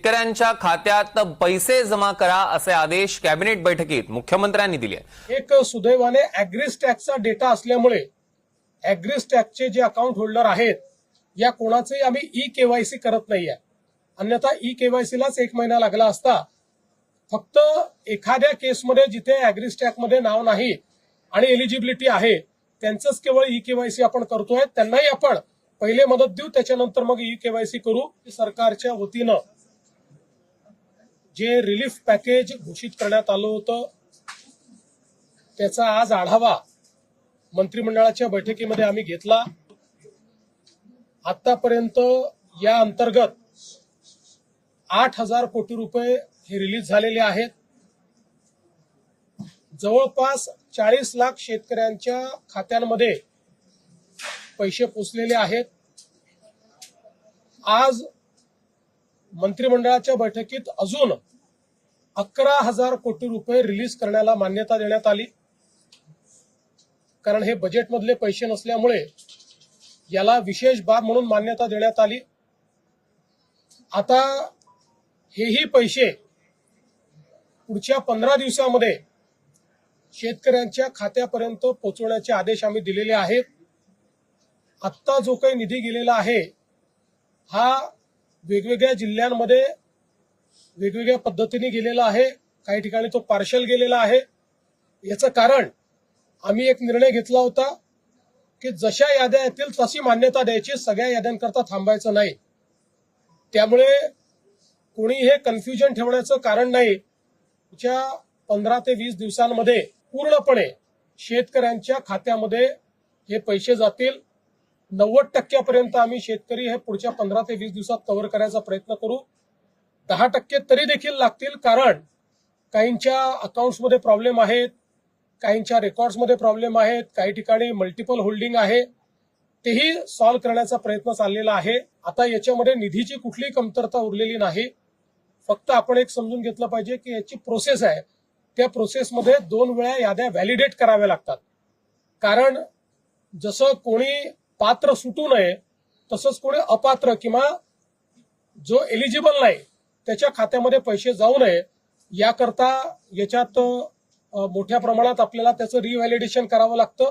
शेतकऱ्यांच्या खात्यात पैसे जमा करा असे आदेश कॅबिनेट बैठकीत मुख्यमंत्र्यांनी दिले। एक सुदैवाने ॲग्रिस्टॅकचा डेटा असल्यामुळे ॲग्रिस्टॅकचे जे अकाउंट होल्डर आहेत या कोणाचेही आम्ही ई-केवायसी करत नाहीये। अन्यथा ई-केवायसीलाच 1 महिना लागला असता। फक्त एखाद्या केसमध्ये जिथे ॲग्रिस्टॅकमध्ये नाव नाही आणि एलिजिबिलिटी आहे त्यांचंच केवळ ई-केवायसी आपण करतोय। त्यांनाही आपण पहिले मदत देऊ, त्याच्यानंतर मग ई-केवायसी करू। सरकारच्या वतीनं जे रिलीफ पॅकेज घोषित करण्यात आलं होतं त्याचा आज आढावा मंत्रिमंडळाच्या बैठकीमध्ये आम्ही घेतला। आतापर्यंत या अंतर्गत 8,000 कोटी रुपये हे रिलीज झालेले आहेत। जवळपास 40 लाख शेतकऱ्यांच्या खात्यांमध्ये पैसे पोचलेले आहेत। आज मंत्रिमंडळाच्या बैठकीत अजून 11,000 कोटी रुपये रिलीज करण्याला मान्यता देण्यात आली, कारण हे बजेटमधले पैसे नसल्यामुळे याला विशेष बाब म्हणून मान्यता देण्यात आली। आता हेही पैसे पुढच्या 15 दिवसांमध्ये शेतकऱ्यांच्या खात्यापर्यंत पोहोचवण्याचे आदेश आम्ही दिलेले आहेत। आत्ता जो काही निधी गेलेला आहे हा वेगवेगळ्या जिल्ह्यांमध्ये वेगवेगळ्या पद्धतीने गेलेला आहे। काही ठिकाणी तो पार्शल गेलेला आहे। याचं कारण आम्ही एक निर्णय घेतला होता की जशा याद्या येतील तशी मान्यता द्यायची, सगळ्या याद्यांकरता थांबायचं नाही। त्यामुळे कोणी हे कन्फ्युजन ठेवण्याचं कारण नाही। पुढच्या 15 ते 20 दिवसांमध्ये पूर्णपणे शेतकऱ्यांच्या खात्यामध्ये हे पैसे जातील। 90% आम्ही शेतकरी हे पुढच्या 15 ते 20 दिवसात कव्हर करायचा प्रयत्न करू। 10% तरी देखील लागतील, कारण काहींच्या अकाउंट्समध्ये प्रॉब्लेम आहेत, काहींच्या रेकॉर्ड्समध्ये प्रॉब्लेम आहेत, काही ठिकाणी मल्टिपल होल्डिंग आहे, तेही सॉल्व्ह करण्याचा प्रयत्न चाललेला आहे। आता याच्यामध्ये निधीची कुठलीही कमतरता उरलेली नाही। फक्त आपण एक समजून घेतलं पाहिजे की याची प्रोसेस आहे, त्या प्रोसेसमध्ये 2 वेळा याद्या व्हॅलिडेट कराव्या लागतात। कारण जसं कोणी पात्र सुटू नये तसंच कोणी अपात्र किंवा जो एलिजिबल नाही त्याच्या खात्यामध्ये पैसे जाऊ नये याकरता याच्यात मोठ्या प्रमाणात आपल्याला त्याचं रिव्हॅलिडेशन करावं लागतं।